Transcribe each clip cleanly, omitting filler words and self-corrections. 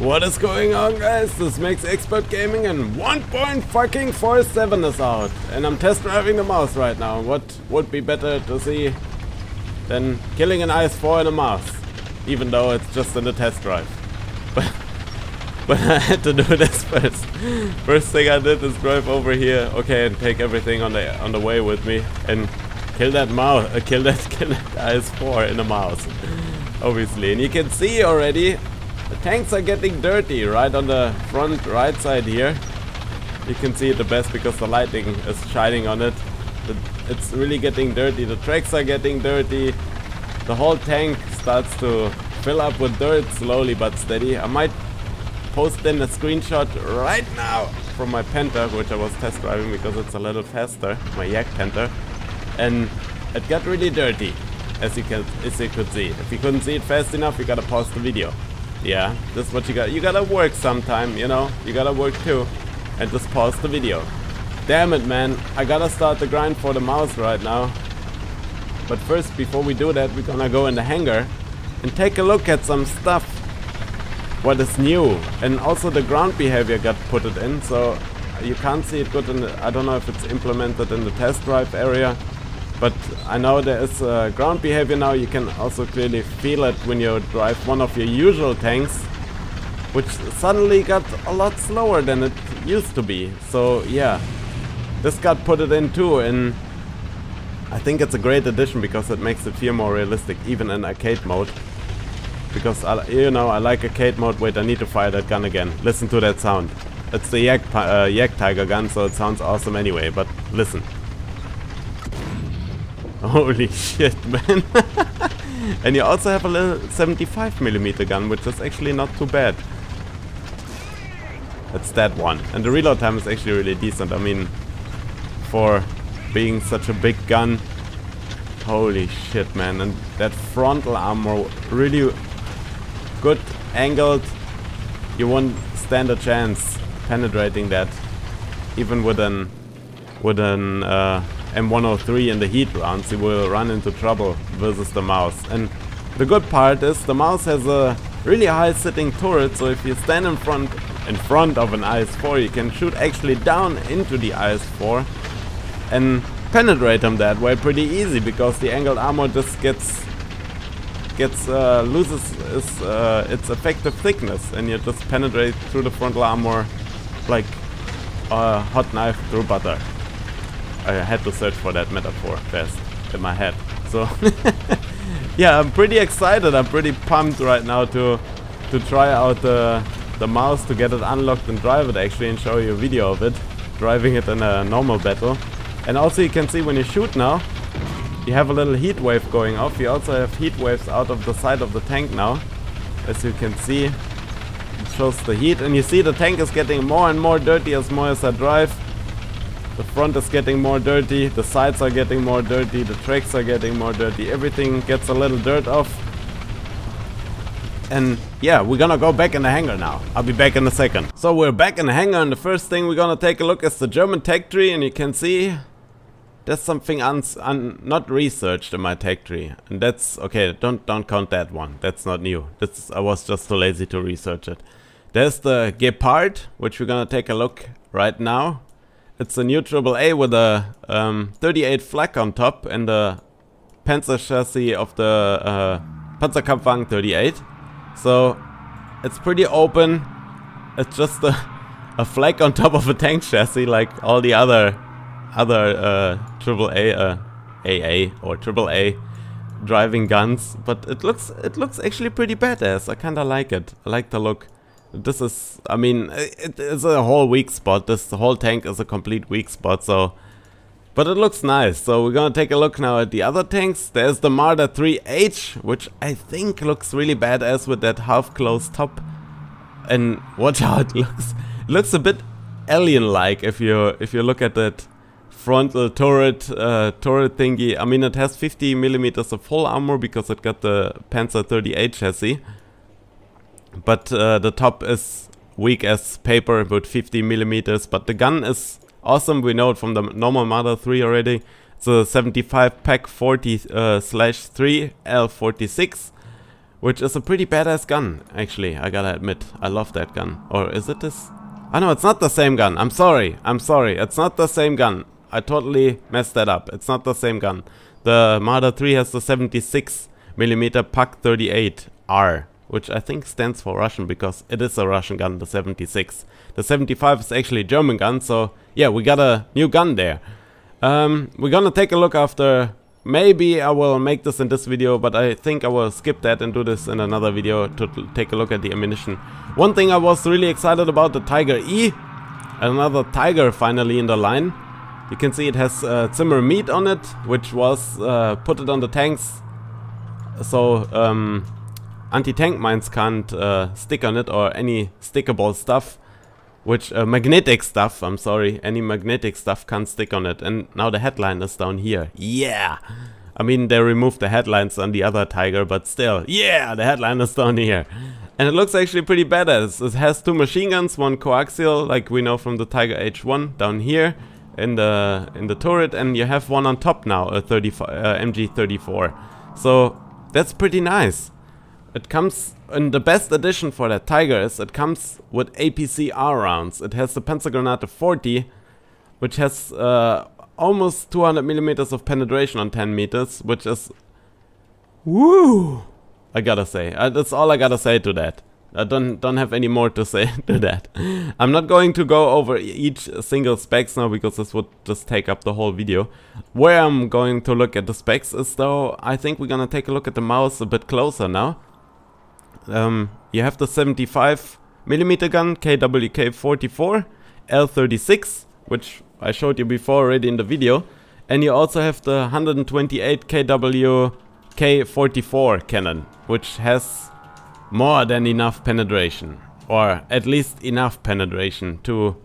What is going on, guys? This makes expert gaming and 1.47 is out, and I'm test driving the mouse right now. What would be better to see than killing an IS-4 in a mouse, even though it's just in the test drive. But I had to do this first. First thing I did is drive over here, okay, and take everything on the way with me and kill that mouse, kill that IS-4 in a mouse, obviously. And you can see already. The tanks are getting dirty right on the front right side here. You can see it the best because the lighting is shining on it. It's really getting dirty. The tracks are getting dirty. The whole tank starts to fill up with dirt slowly but steady. I might post in a screenshot right now from my Panther, which I was test driving because it's a little faster, my Yak Panther. And it got really dirty, as you could see. If you couldn't see it fast enough, you gotta pause the video. Yeah, this is what you got. You gotta work sometime, you know. You gotta work too, and just pause the video. Damn it, man! I gotta start the grind for the mouse right now. But first, before we do that, we're gonna go in the hangar and take a look at some stuff. What is new, and also the ground behavior got put it in, so you can't see it good in the, I don't know if it's implemented in the test drive area. But I know there is ground behavior now. You can also clearly feel it when you drive one of your usual tanks, which suddenly got a lot slower than it used to be. So yeah, this got put it in too, and I think it's a great addition because it makes it feel more realistic, even in arcade mode. Because you know, I like arcade mode. Wait, I need to fire that gun again. Listen to that sound. It's the Yak Tiger gun, so it sounds awesome anyway. But listen. Holy shit, man. And you also have a little 75mm gun, which is actually not too bad. That's that one. And the reload time is actually really decent. I mean, for being such a big gun. Holy shit, man. And that frontal armor, really good angled. You won't stand a chance penetrating that. Even with an M103 in the heat rounds, you will run into trouble versus the mouse. And the good part is the mouse has a really high sitting turret, so if you stand in front of an IS-4, you can shoot actually down into the IS-4 and penetrate them that way pretty easy, because the angled armor just loses its effective thickness, and you just penetrate through the frontal armor like a hot knife through butter. I had to search for that metaphor fast in my head. So yeah, I'm pretty excited. I'm pretty pumped right now to try out the mouse, to get it unlocked and drive it actually, and show you a video of it driving it in a normal battle. And also you can see when you shoot now, you have a little heat wave going off. You also have heat waves out of the side of the tank now. As you can see, it shows the heat, and you see the tank is getting more and more dirty as more as I drive. The front is getting more dirty, the sides are getting more dirty, the tracks are getting more dirty, everything gets a little dirt off. And yeah, we're gonna go back in the hangar now. I'll be back in a second. So we're back in the hangar, and the first thing we're gonna take a look is the German tech tree, and you can see there's something not researched in my tech tree. And that's okay, don't count that one. That's not new. I was just too lazy to research it. There's the Gepard, which we're gonna take a look right now. It's a new AAA with a 38 flak on top and the Panzer chassis of the Panzerkampfwagen 38. So it's pretty open. It's just a flak on top of a tank chassis, like all the other AAA AA or AAA driving guns. But it looks actually pretty badass. I kinda like it. I like the look. This is, I mean, it is a whole weak spot. The whole tank is a complete weak spot, so. But it looks nice. So we're gonna take a look now at the other tanks. There's the Marder 3H, which I think looks really badass with that half-closed top. And watch how it looks. It looks a bit alien-like if you look at that frontal turret thingy. I mean, it has 50mm of full armor because it got the Panzer 38 chassis. But the top is weak as paper with 50mm, but the gun is awesome. We know it from the normal Marder 3 already. It's a 75 PAC 40/3 L46 which is a pretty badass gun, actually, I gotta admit. I love that gun. Or is it this? Oh no, it's not the same gun. I'm sorry, it's not the same gun. I totally messed that up. It's not the same gun. The Marder 3 has the 76mm PAK 38R, which I think stands for Russian because it is a Russian gun, the 76. The 75 is actually a German gun, so yeah, we got a new gun there. We're gonna take a look after. Maybe I will make this in this video, but I think I will skip that and do this in another video to take a look at the ammunition. One thing I was really excited about, the Tiger E. Another Tiger finally in the line. You can see it has Zimmer meat on it, which was put it on the tanks so anti-tank mines can't stick on it, or any stickable stuff, which magnetic stuff, I'm sorry, any magnetic stuff can't stick on it. And now the headline is down here. Yeah! I mean, they removed the headlines on the other Tiger, but still, yeah, the headline is down here. And it looks actually pretty badass. It has 2 machine guns, 1 coaxial, like we know from the Tiger H1, down here in the turret, and you have one on top now, a MG34. So that's pretty nice. It comes, and the best addition for that Tiger is it comes with APCR rounds. It has the Panzergranate 40, which has almost 200mm of penetration on 10 meters, which is woo! I gotta say, that's all I gotta say to that. I don't have any more to say to that. I'm not going to go over each single specs now, because this would just take up the whole video. Where I'm going to look at the specs is, though, I think we're gonna take a look at the mouse a bit closer now. You have the 75mm gun, KWK-44, L36, which I showed you before already in the video. And you also have the 128 KWK-44 cannon, which has more than enough penetration, or at least enough penetration to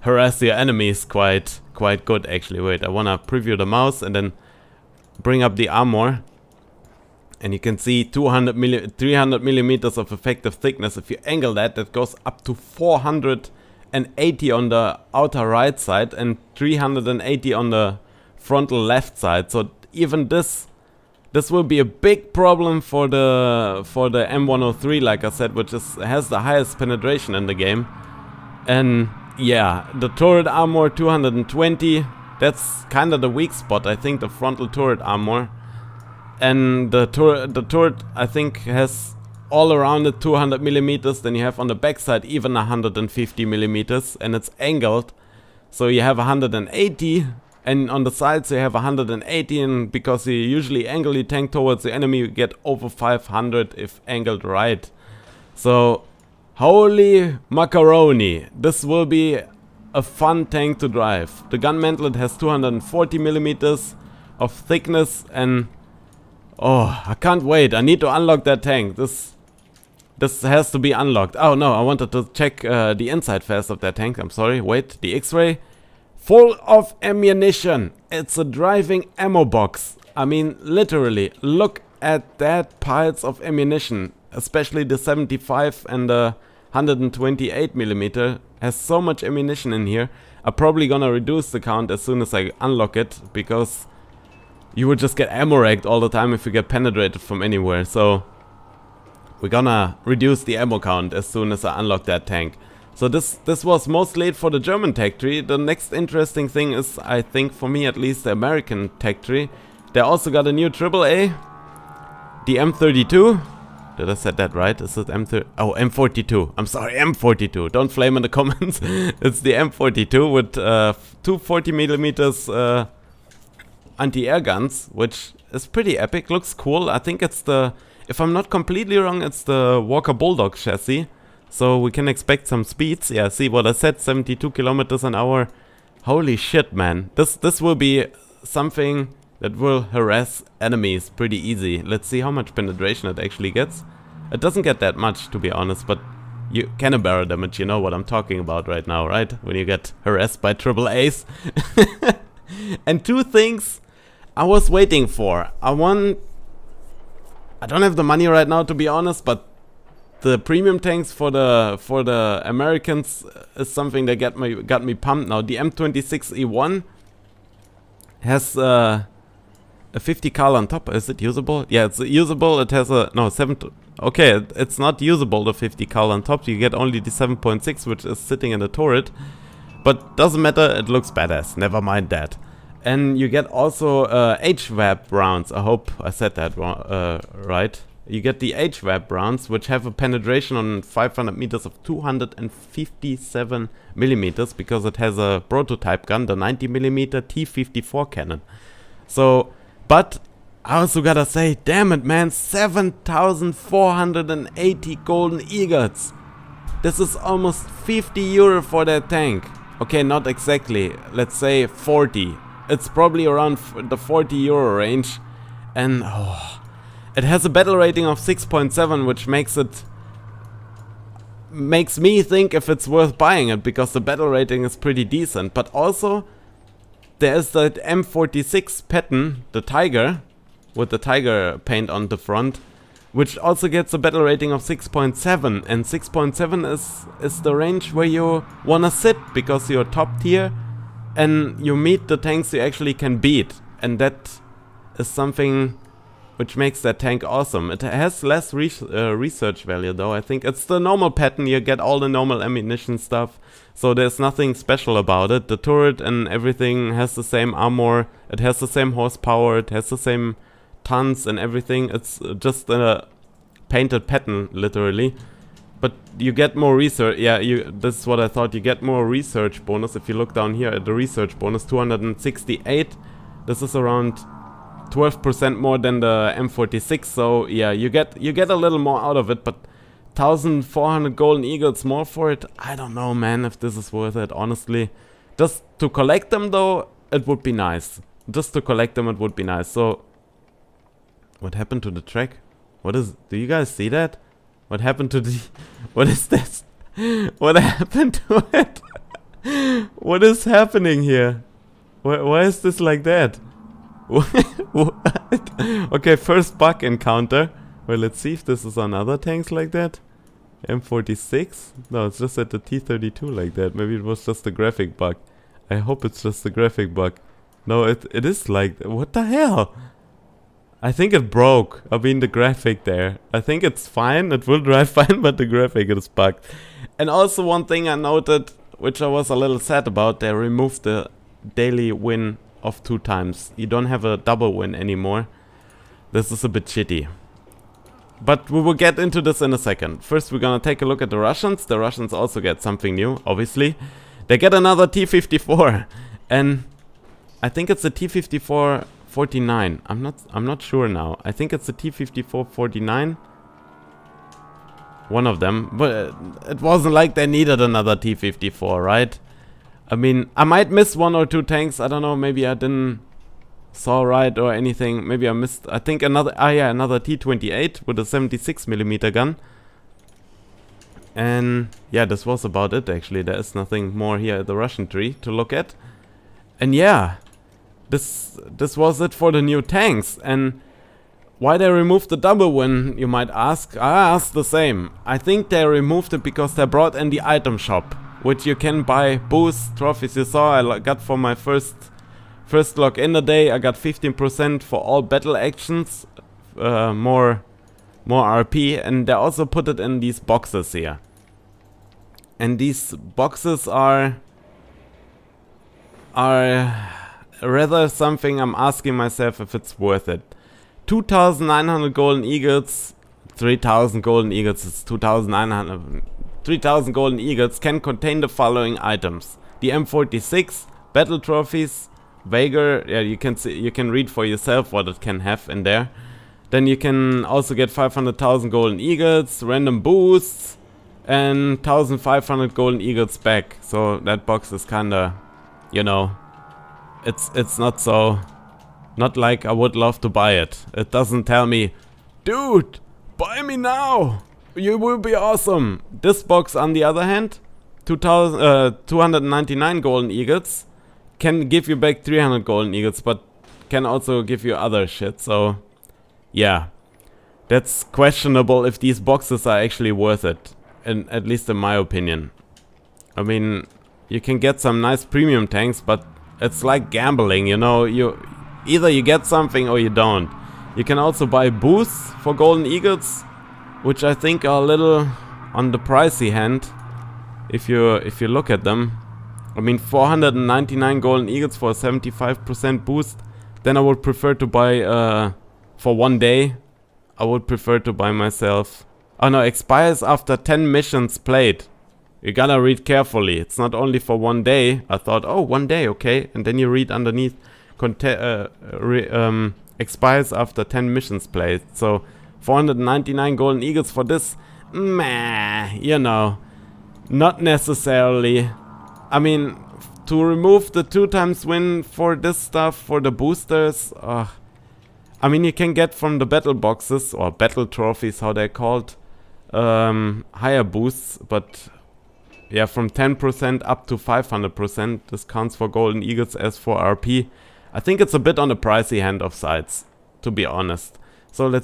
harass your enemies quite good, actually. Wait, I wanna preview the mouse and then bring up the armor, and you can see 300mm of effective thickness. If you angle that, that goes up to 480 on the outer right side and 380 on the frontal left side. So even this will be a big problem for the M103, like I said, which has the highest penetration in the game. And yeah, the turret armor 220, that's kind of the weak spot, I think, the frontal turret armor. And the turret I think has all around it 200mm. Then you have on the backside even 150mm, and it's angled, so you have 180. And on the sides you have 180, and because you usually angle your tank towards the enemy, you get over 500 if angled right. So, holy macaroni, this will be a fun tank to drive. The gun mantlet has 240mm of thickness, and oh, I can't wait. I need to unlock that tank. This has to be unlocked. Oh no, I wanted to check the inside first of that tank. I'm sorry, wait, the X-ray. Full of ammunition. It's a driving ammo box. I mean, literally, look at that piles of ammunition. Especially the 75 and the 128mm has so much ammunition in here. I'm probably gonna reduce the count as soon as I unlock it, because you would just get ammo racked all the time if you get penetrated from anywhere. So we're gonna reduce the ammo count as soon as I unlock that tank. So this was mostly it for the German tech tree. The next interesting thing is, I think for me at least, the American tech tree. They also got a new AAA, the M32. Did I say that right? Is it M30? Oh, M42. I'm sorry, M42. Don't flame in the comments. It's the M42 with 240mm anti-air guns, which is pretty epic. Looks cool. I think it's the, if I'm not completely wrong, it's the Walker Bulldog chassis. So we can expect some speeds. Yeah, see what I said, 72 kilometers an hour. Holy shit, man. This will be something that will harass enemies pretty easy. Let's see how much penetration it actually gets. It doesn't get that much, to be honest, but you cannon barrel damage, you know what I'm talking about right now, right? When you get harassed by AAAs. And 2 things I was waiting for. I don't have the money right now, to be honest, but the premium tanks for the Americans is something that got me pumped now. The M26E1 has a 50 cal on top. Is it usable? Yeah, it's usable. It has a okay, it's not usable, the 50 cal on top. You get only the 7.6, which is sitting in the turret. But doesn't matter, it looks badass, never mind that. And you get also HVAP rounds. I hope I said that right. You get the HVAP rounds, which have a penetration on 500 meters of 257 millimeters, because it has a prototype gun, the 90 millimeter T54 cannon. So, but I also gotta say, damn it, man, 7,480 golden eagles. This is almost 50 euro for that tank. Okay, not exactly. Let's say 40. It's probably around the 40 euro range, and oh, it has a battle rating of 6.7, which makes me think if it's worth buying it, because the battle rating is pretty decent. But also there is that M46 pattern, the tiger, with the tiger paint on the front, which also gets a battle rating of 6.7, and 6.7 is the range where you wanna sit, because you're top tier and you meet the tanks you actually can beat, and that is something which makes that tank awesome. It has less research value though. I think it's the normal pattern, you get all the normal ammunition stuff, so there's nothing special about it. The turret and everything has the same armor, it has the same horsepower, it has the same tons and everything. It's just a painted pattern, literally. But you get more research. Yeah, this is what I thought. You get more research bonus. If you look down here at the research bonus, 268. This is around 12% more than the M46. So yeah, you get a little more out of it. But 1,400 golden eagles more for it? I don't know, man, if this is worth it, honestly. Just to collect them though, it would be nice. Just to collect them, it would be nice. So what happened to the track? Do you guys see that? What happened to the... What is this? What happened to it? What is happening here? Why is this like that? What? Okay, first bug encounter. Well, let's see if this is on other tanks like that. M46? No, it's just at the T32 like that. Maybe it was just a graphic bug. I hope it's just a graphic bug. No, it is like... What the hell? I think it broke. I mean, the graphic there. I think it's fine. It will drive fine, but the graphic is bugged. And also one thing I noted, which I was a little sad about, they removed the daily win of 2 times. You don't have a double win anymore. This is a bit shitty. But we will get into this in a second. First, we're gonna take a look at the Russians. The Russians also get something new, obviously. They get another T54. And I think it's a T54 49. I'm not sure now. I think it's a T54 49. One of them. But it wasn't like they needed another T54, right? I mean, I might miss 1 or 2 tanks. I don't know, maybe I didn't saw right or anything. Maybe I missed, I think another T28 with a 76mm gun. And yeah, this was about it actually. There is nothing more here at the Russian tree to look at. And yeah, this was it for the new tanks. And why they removed the double win, you might ask. I asked the same. I think they removed it because they brought in the item shop, which you can buy boosts, trophies. You saw I got for my first log in the day, I got 15% for all battle actions, more RP, and they also put it in these boxes here. And these boxes are rather something I'm asking myself if it's worth it. 2,900 golden eagles, 3,000 golden eagles is 2,900. 3,000 golden eagles can contain the following items: the M46, battle trophies, Vager. Yeah, you can see, you can read for yourself what it can have in there. Then you can also get 500,000 golden eagles, random boosts, and 1,500 golden eagles back. So that box is kinda, you know, it's not like I would love to buy it. It doesn't tell me, dude, buy me now, you will be awesome. This box, on the other hand, 299 golden eagles, can give you back 300 golden eagles, but can also give you other shit. So yeah, that's questionable if these boxes are actually worth it, at least in my opinion. I mean, you can get some nice premium tanks, but it's like gambling, you know. Either you get something or you don't. You can also buy boosts for golden eagles, which I think are a little on the pricey hand. If you look at them, I mean 499 golden eagles for a 75% boost. Then I would prefer to buy for 1 day. I would prefer to buy myself. Oh no, expires after 10 missions played. You gotta read carefully. It's not only for 1 day. I thought, oh, 1 day, okay. And then you read underneath, expires after 10 missions played. So 499 golden eagles for this, meh, you know, not necessarily. I mean, to remove the 2x win for this stuff, for the boosters, I mean, you can get from the battle boxes, or battle trophies, how they're called, higher boosts, but yeah, from 10% up to 500%, this counts for golden eagles as for RP. I think it's a bit on the pricey hand of sides, to be honest. So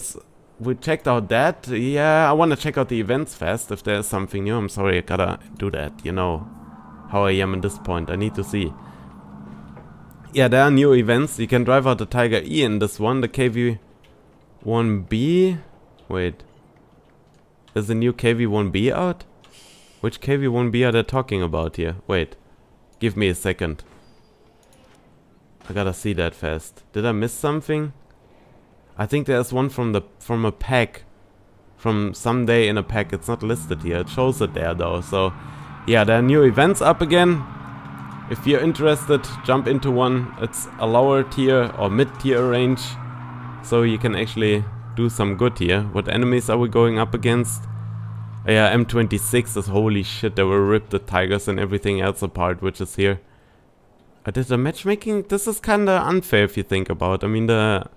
we checked out that. Yeah, I want to check out the events fast, if there's something new. I'm sorry, I gotta do that, you know how I am at this point. I need to see. Yeah, there are new events. You can drive out the Tiger E in this one, the KV-1B. Wait, is the new KV-1B out? Which KV-1B are they talking about here? Wait, give me a second. I gotta see that fast. Did I miss something? I think there's one from a pack. From someday in a pack. It's not listed here. It shows it there though. So yeah, there are new events up again. If you're interested, jump into one. It's a lower tier or mid-tier range. So you can actually do some good here. What enemies are we going up against? Yeah, M26 is holy shit. They will rip the tigers and everything else apart, which is here. I did the matchmaking. This is kinda unfair if you think about. I mean, the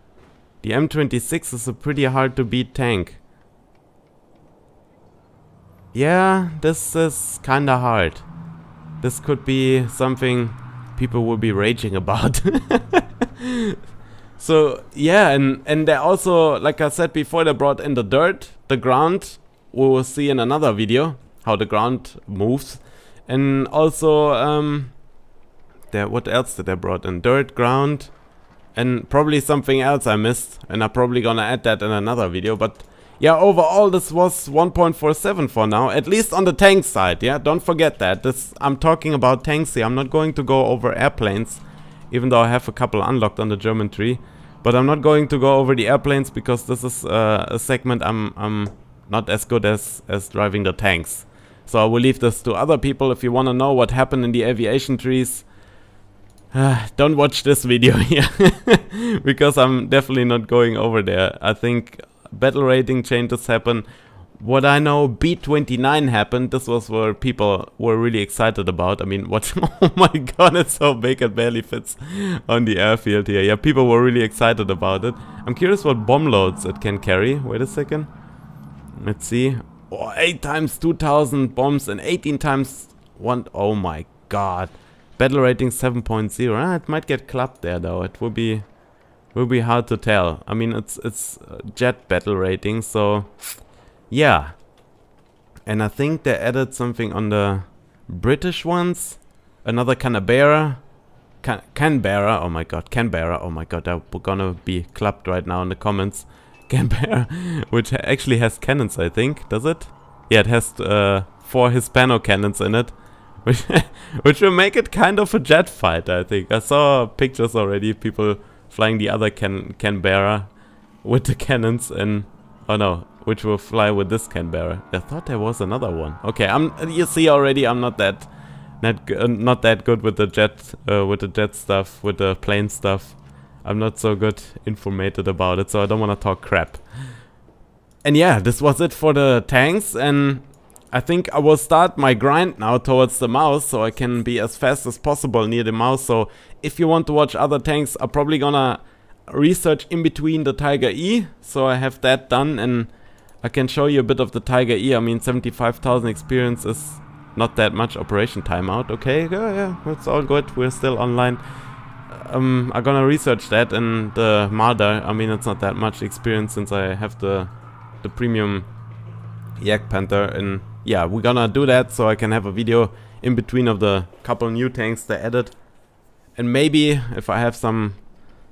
M26 is a pretty hard to beat tank. Yeah, this is kinda hard. This could be something people will be raging about. So yeah, and they also, like I said before, they brought in the dirt, the ground. We will see in another video how the ground moves. And also what else did they brought in? Dirt, ground, and probably something else I missed, and I'm probably gonna add that in another video. But yeah, overall this was 1.47 for now, at least on the tank side. Yeah, don't forget that. I'm talking about tanks here. I'm not going to go over airplanes, even though I have a couple unlocked on the German tree. But I'm not going to go over the airplanes because this is a segment I'm not as good as driving the tanks. So I will leave this to other people. If you want to know what happened in the aviation trees, don't watch this video here. Because I'm definitely not going over there. I think battle rating changes happen. What I know, B29 happened. This was where people were really excited about. I mean, what? Oh my god, it's so big it barely fits on the airfield here. Yeah, people were really excited about it. I'm curious what bomb loads it can carry. Wait a second. Let's see. Oh, 8 times 2000 bombs and 18 times 1. Oh my god. Battle rating 7.0. It might get clubbed there though. It will be hard to tell. I mean, it's jet battle rating, so yeah. And I think they added something on the British ones. Another Canberra. Canberra. Oh my god, Canberra. Oh my god, we're gonna be clubbed right now in the comments. Canberra, which actually has cannons, I think. Does it? Yeah, it has 4 Hispano cannons in it. Which will make it kind of a jet fight, I think. I saw pictures already, people flying the other Canberra with the cannons, and oh no, which will fly with this Canberra. I thought there was another one. Okay, you see already I'm not that good with the jet stuff, with the plane stuff. I'm not so good informated about it, so I don't want to talk crap. And yeah, this was it for the tanks, and I think I will start my grind now towards the mouse, so I can be as fast as possible near the mouse. So if you want to watch other tanks, I'm probably gonna research in between the Tiger E, so I have that done, and I can show you a bit of the Tiger E. I mean, 75,000 experience is not that much operation timeout. Okay, yeah, it's all good, we're still online. I'm gonna research that, and the Marder, I mean, it's not that much experience since I have the premium Yak Panther, and yeah, we're gonna do that so I can have a video in between of the couple new tanks they added. And maybe if I have some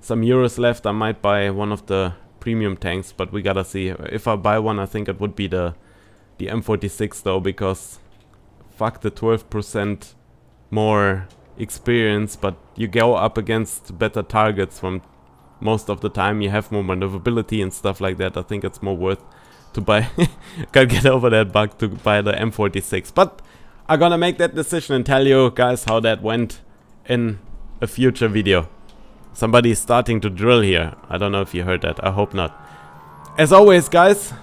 euros left, I might buy one of the premium tanks, but we gotta see. If I buy one, I think it would be the M46 though, because fuck the 12% more experience, but you go up against better targets from most of the time. You have more maneuverability and stuff like that. I think it's more worth to buy. Can't get over that bug, to buy the M46. But I'm gonna make that decision and tell you guys how that went in a future video. Somebody's starting to drill here. I don't know if you heard that. I hope not. As always, guys,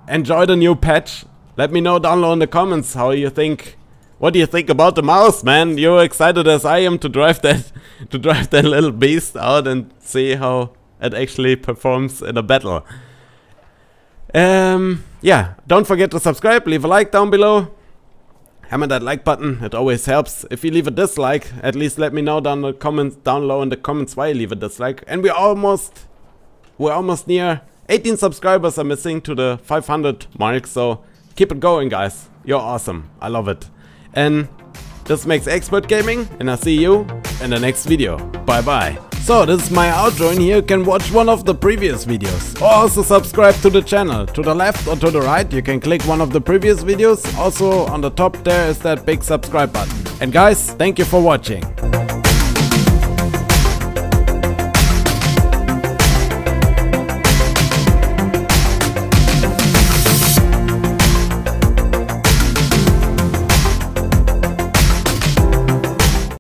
enjoy the new patch. Let me know down below in the comments how you think. What do you think about the mouse, man? You're excited as I am to drive that little beast out and see how it actually performs in a battle. Yeah, don't forget to subscribe, leave a like down below. Hammer that like button, it always helps. If you leave a dislike, at least let me know down below in the comments why you leave a dislike. And we're almost near 18 subscribers are missing to the 500 mark, so keep it going, guys. You're awesome. I love it. And this makes expert gaming, and I'll see you in the next video. Bye bye. So this is my outro, and here you can watch one of the previous videos. Or also subscribe to the channel. To the left or to the right you can click one of the previous videos. Also on the top there is that big subscribe button. And guys, thank you for watching.